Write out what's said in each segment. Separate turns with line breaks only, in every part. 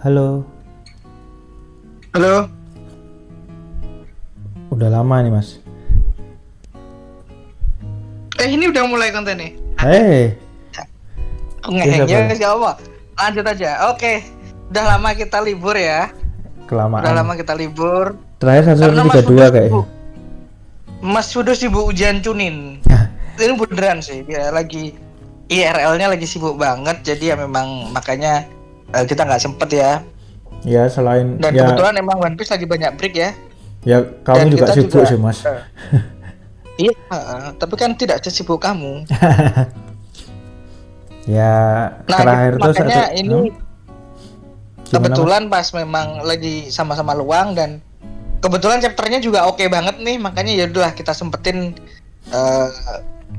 Halo,
Halo,
udah lama nih Mas.
ini udah mulai konten nih.
Hei, ya
Ngehengnya
sabar,
siapa? Lanjut aja. Oke, udah lama kita libur ya. Udah
kelamaan.
lama kita libur.
Terakhir
Karena
1132 kayaknya.
Mas Fudo sibuk ujian cunin. Ini beneran sih. Dia lagi IRL-nya lagi sibuk banget. Jadi ya memang makanya kita nggak sempet ya.
Ya selain
Dan
ya,
kebetulan emang One Piece lagi banyak break ya.
ya kamu
Dan
juga
kita
sibuk
juga,
sih Mas.
iya, tapi kan tidak sesibuk kamu.
Ya
Nah,
terakhir tuh
makanya ini
gimana Mas?
kebetulan pas memang lagi sama-sama luang dan kebetulan chapternya juga oke banget nih, makanya ya udah kita sempetin eh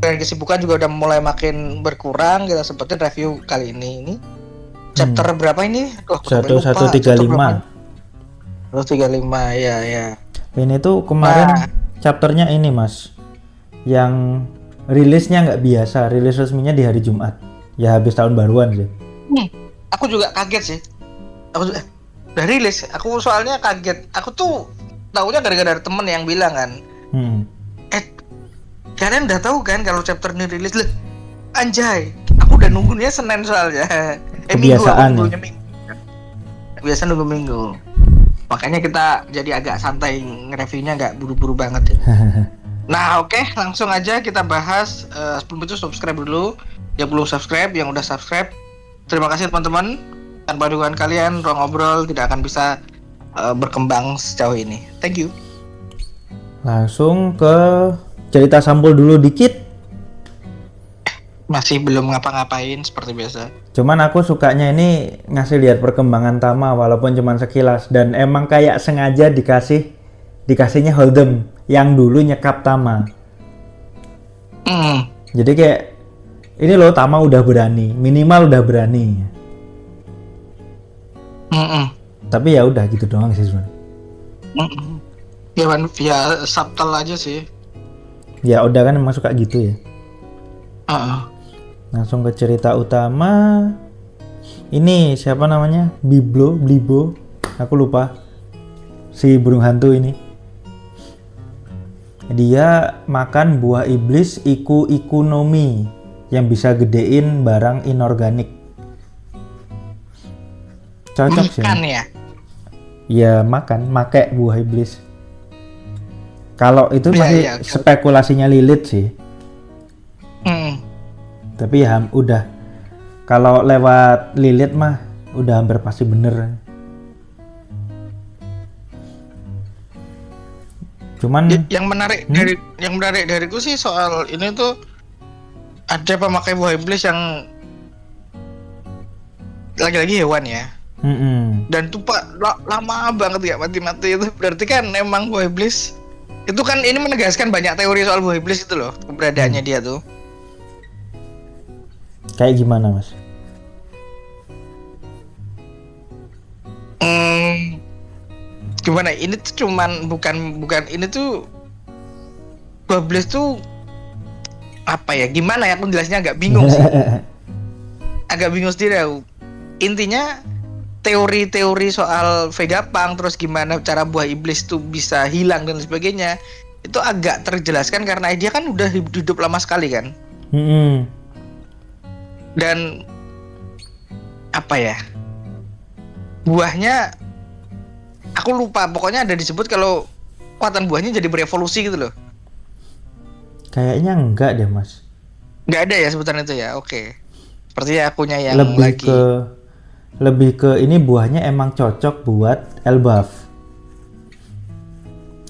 dan kesibukan juga udah mulai makin berkurang, kita sempetin review kali ini. Ini chapter berapa ini? Aduh, aku sampai lupa chapter berapa.
1135.
135 ya ya.
Ini tuh
Nah,
kemarin chapternya ini Mas, yang rilisnya nggak biasa, rilis resminya di hari Jumat. Ya habis tahun baruan sih.
hmm, aku juga kaget sih. Aku juga udah rilis. Aku soalnya kaget. Aku tuh taunya gara-gara ada temen yang bilang kan,
Hmm.
eh kalian udah tahu kan kalau chapter ini rilis lah. Anjay, aku udah nunggunya Senin soalnya. Minggu, aku
Kebiasaan ya.
nunggunya Minggu. Biasa nunggu Minggu. Makanya kita jadi agak santai nge-reviewnya, nggak buru-buru banget ya. Nah, oke, langsung aja kita bahas. Sebelum itu subscribe dulu. Yang belum subscribe, yang udah subscribe, terima kasih teman-teman. Tanpa dukungan kalian, Ruang Ngobrol tidak akan bisa berkembang sejauh ini. Thank you.
Langsung ke cerita sampul dulu dikit.
Masih belum ngapa-ngapain seperti biasa.
Cuman aku sukanya ini ngasih lihat perkembangan Tama walaupun cuman sekilas, dan emang kayak sengaja dikasihnya Hold'em yang dulu nyekap Tama. Jadi kayak ini loh, Tama udah berani, minimal udah berani. Tapi ya udah gitu doang sih sebenarnya.
Ya subtle aja sih.
Ya udah kan emang suka gitu ya. Langsung ke cerita utama. Ini siapa namanya? Blibo. Aku lupa. Si burung hantu ini. Dia makan buah iblis Ikunomi yang bisa gedein barang inorganik. Cocok sih.
Makan ya?
Ya makan, make buah iblis. Kalau itu masih
Ya.
spekulasinya Lilith sih. Tapi ya udah, kalau lewat Lilith mah udah hampir pasti bener. Cuman
yang menarik dariku sih soal ini tuh ada pemakai buah iblis yang lagi-lagi hewan ya. Dan tuh Pak lama banget gak mati-mati itu. Berarti kan emang buah iblis itu kan ini menegaskan banyak teori soal buah iblis itu loh, keberadaannya dia tuh.
Kayak gimana Mas?
Gimana? Ini tuh cuman bukan ini tuh buah iblis tuh apa ya? Gimana ya? Aku jelasnya agak bingung sih. Agak bingung sendiri aku. Intinya teori-teori soal Vegapunk, terus gimana cara buah iblis tuh bisa hilang dan sebagainya, itu agak terjelaskan karena dia kan udah hidup lama sekali kan. Dan apa ya, buahnya aku lupa, pokoknya ada disebut kalau kekuatan buahnya jadi berevolusi gitu loh.
Kayaknya enggak deh Mas.
Nggak ada ya sebutan itu ya. Oke, sepertinya akunya yang
lebih ke ini buahnya emang cocok buat Elbaf.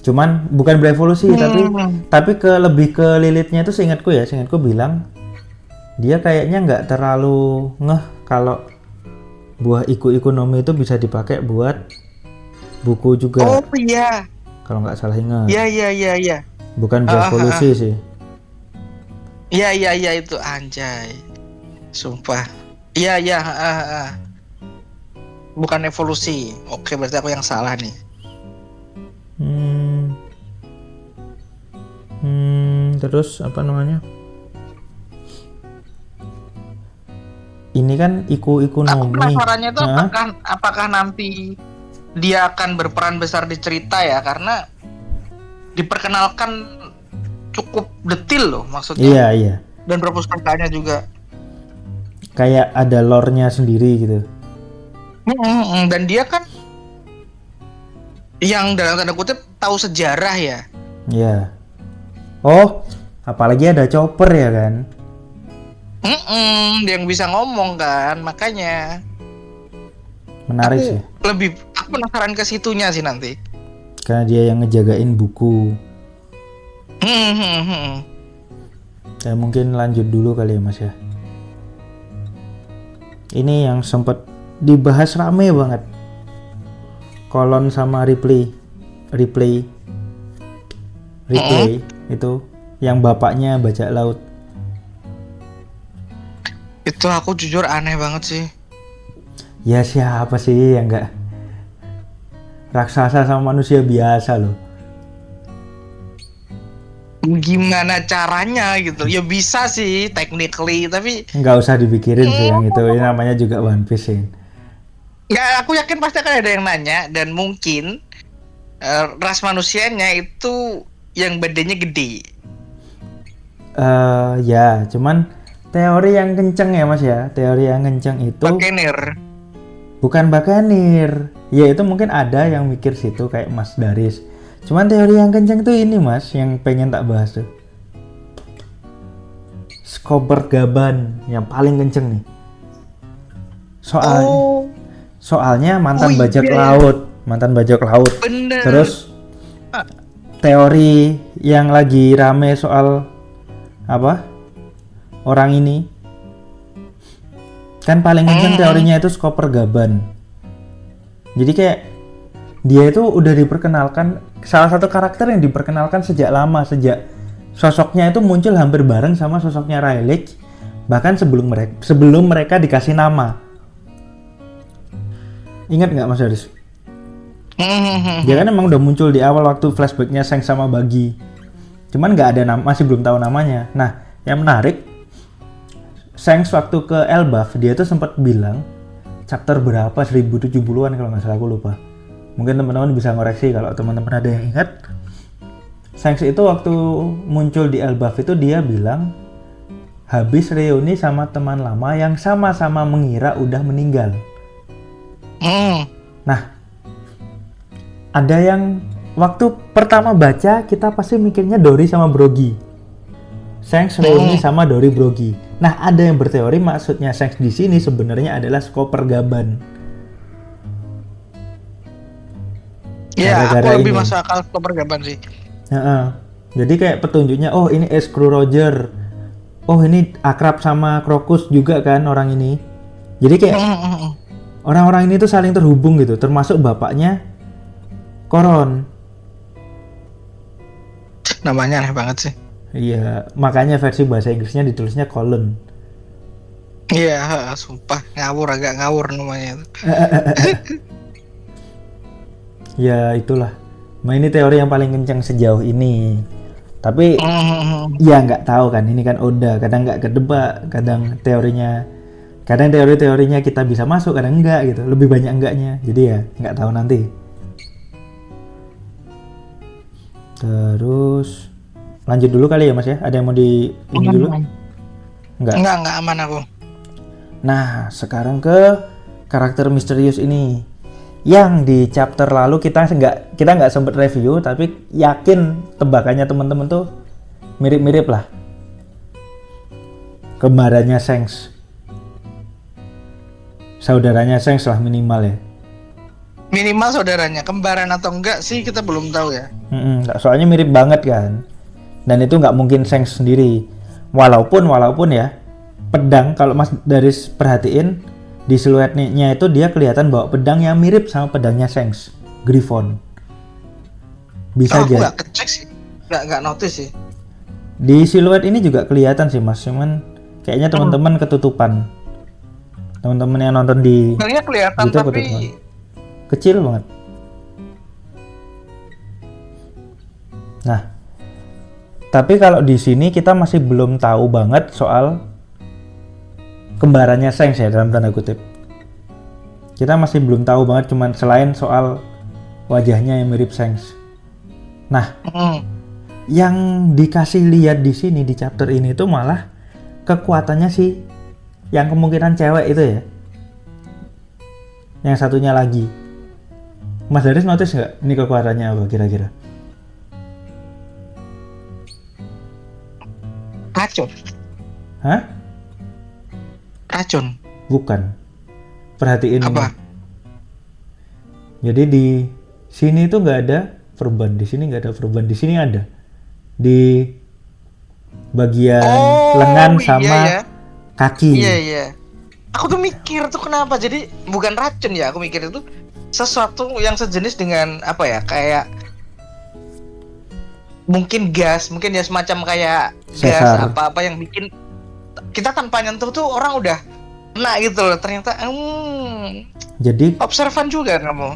Cuman bukan berevolusi, tapi lebih ke Lilithnya itu seingatku bilang dia kayaknya nggak terlalu ngeh kalau buah Ikunomi itu bisa dipakai buat buku juga.
Oh iya.
Kalau nggak salah ingat.
Iya.
Bukan berevolusi sih.
Iya itu anjay. Sumpah. Iya. Bukan evolusi. Oke, berarti aku yang salah nih.
Terus apa namanya? Ini ini kan Iku
Aku
Nomi.
penasarannya itu
Hah?
apakah nanti dia akan berperan besar di cerita ya, karena diperkenalkan cukup detil loh maksudnya,
Iya, iya.
dan perpustakaannya juga.
Kayak ada lore-nya sendiri gitu.
Dan dia kan yang dalam tanda kutip tahu sejarah ya.
Iya. Oh, apalagi ada Chopper ya kan?
Dia yang bisa ngomong kan, makanya
Menarik sih.
aku penasaran ke situnya sih nanti.
Karena dia yang ngejagain buku. Ya mungkin lanjut dulu kali ya Mas ya. Ini yang sempat dibahas rame banget. Kolon sama replay itu yang bapaknya bajak laut.
Itu aku jujur aneh banget sih.
Ya siapa sih yang enggak raksasa sama manusia biasa loh.
Gimana caranya gitu? Ya bisa sih technically, tapi
Nggak usah dipikirin sih yang itu. Ini namanya juga One Piece sih.
nggak, aku yakin pasti akan ada yang nanya, dan mungkin ras manusianya itu yang badannya gede.
Ya, cuman teori yang kenceng ya Mas ya. Teori yang kenceng itu
Bakenir.
bukan Bakanir. Ya itu mungkin ada yang mikir situ kayak Mas Daris. Cuman teori yang kenceng tuh ini Mas, yang pengen tak bahas tuh. Skober Gaban yang paling kenceng nih. Soalnya mantan bajak laut, mantan bajak laut.
Bener.
Terus teori yang lagi rame soal apa? Orang ini kan paling kenceng teorinya itu Skoper Gaban. Jadi kayak dia itu udah diperkenalkan, salah satu karakter yang diperkenalkan sejak lama, sejak sosoknya itu muncul hampir bareng sama sosoknya Rayleigh, bahkan sebelum mereka dikasih nama. Ingat nggak Mas Haris? Dia kan emang udah muncul di awal waktu flashbacknya Shanks sama Buggy. Cuman nggak ada nama, masih belum tahu namanya. Nah, yang menarik, Shanks waktu ke Elbaf dia tuh sempat bilang chapter berapa 1070-an kalau nggak salah, aku lupa. Mungkin teman-teman bisa ngoreksi kalau teman-teman ada yang ingat. Shanks itu waktu muncul di Elbaf itu dia bilang habis reuni sama teman lama yang sama-sama mengira udah meninggal. Nah, ada yang waktu pertama baca kita pasti mikirnya Dory sama Brogy. Shanks reuni sama Dory Brogy. Nah, ada yang berteori maksudnya Shanks di sini sebenarnya adalah Skoper Gaban.
Ya,
Gara-gara
aku lebih
ini.
masuk akal Skoper Gaban sih.
Jadi kayak petunjuknya, oh ini Crew Roger. Oh ini akrab sama Crocus juga kan orang ini. Jadi kayak orang-orang ini tuh saling terhubung gitu, termasuk bapaknya Koron.
Namanya aneh banget sih.
Iya, makanya versi bahasa Inggrisnya ditulisnya Colin.
Iya, sumpah agak ngawur namanya.
Ya itulah. Nah ini teori yang paling kencang sejauh ini. Tapi ya nggak tahu kan, ini kan Oda, kadang nggak kedebak, kadang teori-teorinya kita bisa masuk, kadang enggak gitu, lebih banyak enggaknya. Jadi ya nggak tahu nanti. Terus lanjut dulu kali ya Mas ya, ada yang mau di ini dulu?
Enggak aman aku.
Nah sekarang ke karakter misterius ini, yang di chapter lalu kita nggak sempet review, tapi yakin tebakannya teman-teman tuh mirip-mirip lah. Kembarannya Shanks, saudaranya Shanks lah minimal ya.
Minimal saudaranya, kembaran atau enggak sih kita belum tahu ya.
Soalnya mirip banget kan, dan itu nggak mungkin Shanks sendiri. Walaupun ya pedang, kalau Mas Daris perhatiin di siluetnya itu dia kelihatan bawa pedang yang mirip sama pedangnya Shanks, Griffon. Bisa aja.
Aku nggak kecek sih, nggak notice sih.
Di siluet ini juga kelihatan sih Mas, cuman kayaknya teman-teman ketutupan. Teman-teman yang nonton di
Sebenarnya kelihatan
YouTube
tapi
ketutupan. Kecil banget. Nah, tapi kalau di sini kita masih belum tahu banget soal kembarannya Shanks ya dalam tanda kutip. Kita masih belum tahu banget cuman selain soal wajahnya yang mirip Shanks. Nah, yang dikasih lihat di sini di chapter ini tuh malah kekuatannya sih yang kemungkinan cewek itu ya. Yang satunya lagi. Mas Daris notice nggak ini kekuatannya apa kira-kira?
Racun.
Hah?
Racun.
Bukan. Perhatiin
Apa?
ini. Jadi di sini tuh nggak ada perban, di sini nggak ada perban, di sini ada. Di bagian lengan sama
iya.
kaki.
Iya. Aku tuh mikir tuh kenapa jadi bukan racun ya, aku mikir itu sesuatu yang sejenis dengan apa ya, kayak mungkin gas, mungkin ya semacam kayak gas
Sesar.
apa-apa yang bikin kita tanpa nyentuh tuh orang udah kena gitu loh. Ternyata
Jadi
observan juga kamu.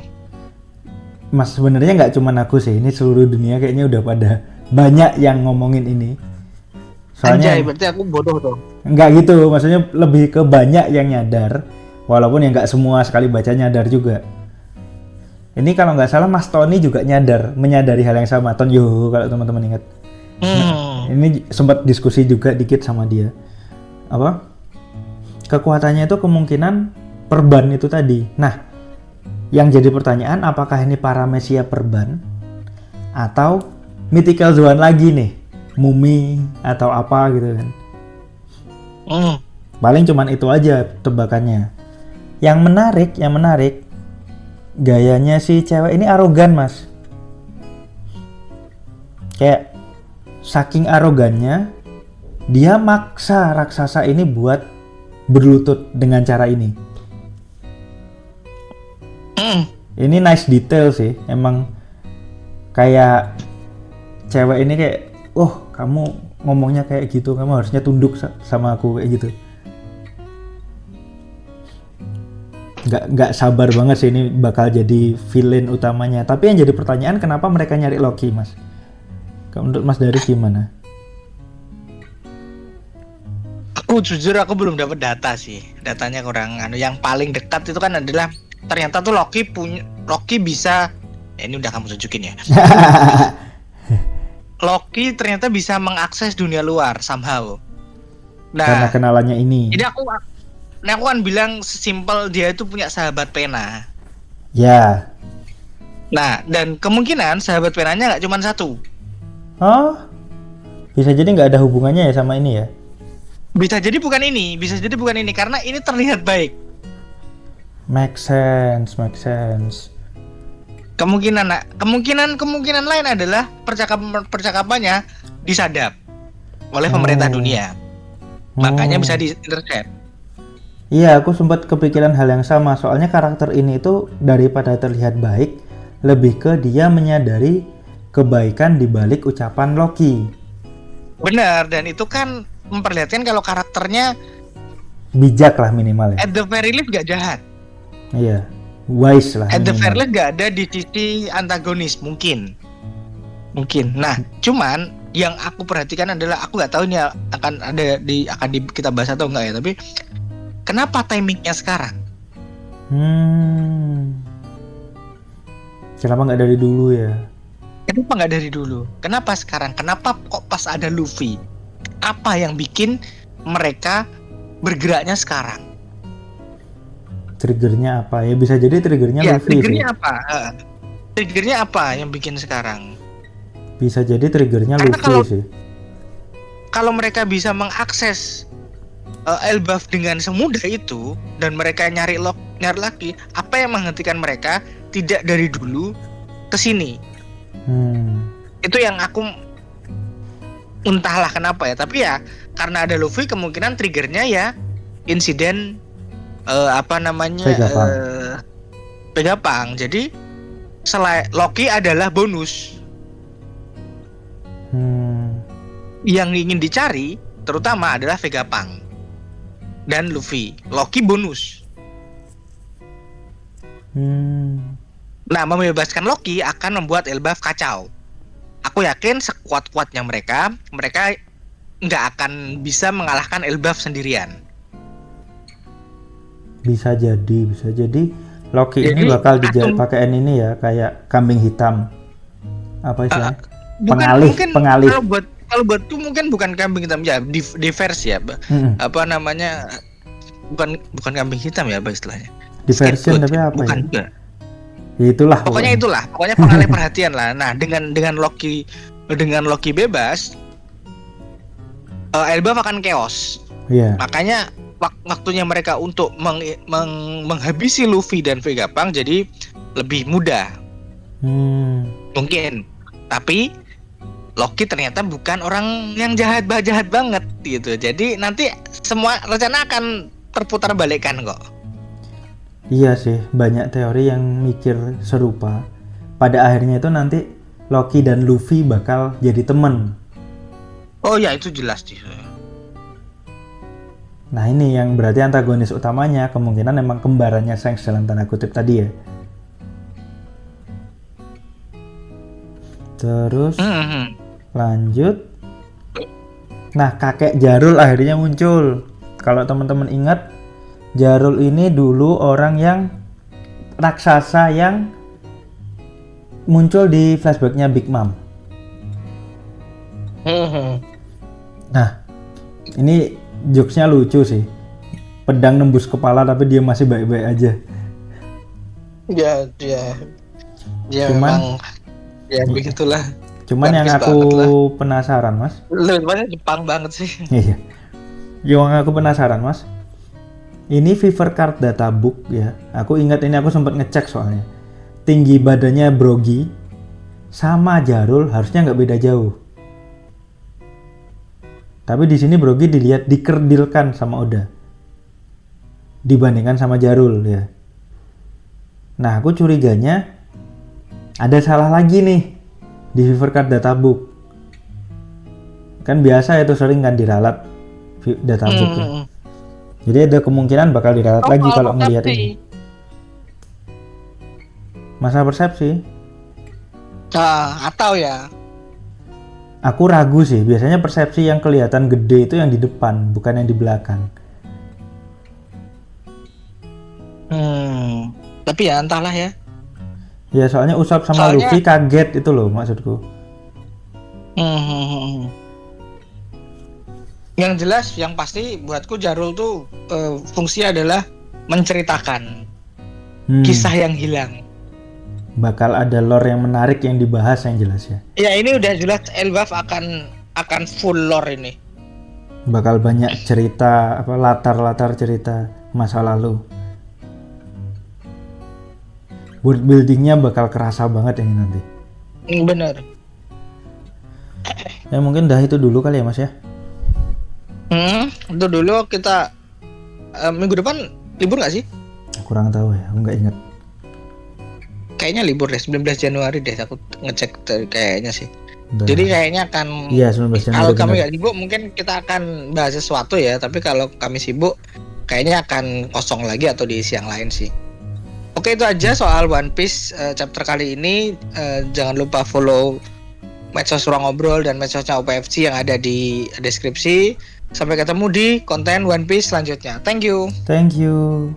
Mas sebenarnya nggak cuman aku sih, ini seluruh dunia kayaknya udah pada banyak yang ngomongin ini. Soalnya
Anjay, berarti aku bodoh dong.
nggak gitu, maksudnya lebih ke banyak yang nyadar, walaupun ya nggak semua sekali baca nyadar juga. Ini kalau nggak salah Mas Tony juga menyadari hal yang sama. Ton Yo kalau teman-teman ingat. Ini sempat diskusi juga dikit sama dia. Apa? Kekuatannya itu kemungkinan perban itu tadi. Nah, yang jadi pertanyaan apakah ini paramesia perban atau mythical Zoan lagi nih, mumi atau apa gitu kan. Paling cuman itu aja tebakannya. Yang menarik gayanya si cewek ini arogan, Mas. Kayak saking arogannya dia maksa raksasa ini buat berlutut dengan cara ini. Ini nice detail sih, emang kayak cewek ini kayak, kamu ngomongnya kayak gitu, kamu harusnya tunduk sama aku kayak gitu. Nggak sabar banget sih ini bakal jadi villain utamanya. Tapi yang jadi pertanyaan kenapa mereka nyari Loki, Mas? Menurut Mas Daris gimana?
Aku jujur aku belum dapat data sih, datanya kurang. Yang paling dekat itu kan adalah ternyata tuh Loki bisa, ini udah kamu tunjukin ya. Loki ternyata bisa mengakses dunia luar somehow.
Karena
Nah,
kenalannya ini.
jadi aku kan bilang sesimpel dia itu punya sahabat pena.
Ya.
Nah, dan kemungkinan sahabat penanya nggak cuma satu.
Oh, bisa jadi nggak ada hubungannya ya sama ini ya?
Bisa jadi bukan ini, karena ini terlihat baik.
Make sense.
Kemungkinan lain adalah percakapannya disadap oleh pemerintah dunia. Makanya bisa di-intercept.
Iya, aku sempat kepikiran hal yang sama. Soalnya karakter ini tuh daripada terlihat baik, lebih ke dia menyadari kebaikan di balik ucapan Loki.
Benar, dan itu kan memperlihatkan kalau karakternya
Bijak lah minimal ya.
at the very least gak jahat.
Iya, wise lah.
At the
minimal.
very least gak ada di sisi antagonis mungkin. Nah, cuman yang aku perhatikan adalah aku nggak tahu ini akan kita bahas atau enggak ya, tapi kenapa timingnya sekarang?
Kenapa nggak dari dulu ya?
Kenapa nggak dari dulu? Kenapa sekarang? Kenapa kok pas ada Luffy? Apa yang bikin mereka bergeraknya sekarang?
Triggernya apa? Ya bisa jadi triggernya
Ya,
Luffy
triggernya
sih.
apa? Triggernya apa yang bikin sekarang?
Bisa jadi triggernya
Karena
Luffy sih.
Kalau mereka bisa mengakses Elbaf dengan semudah itu dan mereka nyari lagi, apa yang menghentikan mereka tidak dari dulu ke sini? Itu yang aku entahlah kenapa ya, tapi ya karena ada Luffy kemungkinan triggernya ya insiden Vegapunk. Jadi selain Loki adalah bonus. Yang ingin dicari terutama adalah Vegapunk dan Luffy. Loki bonus. Nah, membebaskan Loki akan membuat Elbaf kacau. Aku yakin sekuat-kuatnya mereka nggak akan bisa mengalahkan Elbaf sendirian.
Bisa jadi Loki ini
Jadi,
bakal
atom-
pakaian ini ya, kayak kambing hitam. Apa istilahnya?
bukan
Pengalih,
mungkin
pengalih.
kalau buatku mungkin bukan kambing hitam ya, diverse ya,
Mm-mm.
apa namanya, bukan kambing hitam ya, apa istilahnya?
Diversion
Scapegoat
tapi
ya?
apa
Bukan
ya?
juga.
Ya itulah
Pokoknya pengalih perhatian lah. Nah, dengan Loki bebas, Elbaf akan chaos.
Iya.
Makanya waktunya mereka untuk menghabisi Luffy dan Vegapunk jadi lebih mudah. Mungkin. Tapi Loki ternyata bukan orang yang jahat banget gitu. Jadi nanti semua rencana akan terputar balikkan kok.
Iya sih, banyak teori yang mikir serupa. Pada akhirnya itu nanti Loki dan Luffy bakal jadi temen.
Oh ya, itu jelas sih.
Nah ini yang berarti antagonis utamanya kemungkinan memang kembarannya Shanks dalam tanda kutip tadi ya. Terus lanjut. Nah kakek Jarul akhirnya muncul. Kalau teman-teman ingat, Jarul ini dulu orang yang raksasa yang muncul di flashbacknya Big Mom. Nah ini jokesnya lucu sih. Pedang nembus kepala tapi dia masih baik-baik aja.
Ya
Cuman,
memang ya begitulah.
Cuman yang aku penasaran mas.
Lebih Jepang banget sih.
Iya. Yang aku penasaran mas. Ini Fever Card Data Book ya. Aku ingat ini aku sempat ngecek soalnya. Tinggi badannya Brogy sama Jarul harusnya nggak beda jauh. Tapi di sini Brogy dilihat dikerdilkan sama Oda dibandingkan sama Jarul ya. Nah aku curiganya ada salah lagi nih di Fever Card Data Book. Kan biasa itu sering kan diralat data book ya. Jadi ada kemungkinan bakal diralat lagi kalau ngelihat ini. Masalah persepsi.
Atau ya.
Aku ragu sih, biasanya persepsi yang kelihatan gede itu yang di depan, bukan yang di belakang.
Tapi ya entahlah ya.
Ya soalnya Usopp sama Luffy kaget itu loh maksudku.
Yang jelas, yang pasti buatku Jarul tuh fungsi adalah menceritakan kisah yang hilang.
Bakal ada lore yang menarik yang dibahas yang jelas ya.
Ya ini udah jelas Elbaf akan full lore ini.
Bakal banyak cerita latar cerita masa lalu. World buildingnya bakal kerasa banget ini nanti.
Bener.
Ya mungkin dah itu dulu kali ya mas ya.
Itu dulu kita minggu depan libur nggak sih?
Kurang tahu ya, aku nggak ingat.
Kayaknya libur deh, 19 Januari deh aku ngecek kayaknya sih.
Udah.
Jadi kayaknya akan,
iya 19 Januari.
kalau kami nggak sibuk mungkin kita akan bahas sesuatu ya, tapi kalau kami sibuk kayaknya akan kosong lagi atau diisi yang lain sih. Oke, itu aja soal One Piece chapter kali ini. Jangan lupa follow medsos Ruang Ngobrol dan medsosnya OPFC yang ada di deskripsi. Sampai ketemu di konten One Piece selanjutnya. Thank you.
Thank you.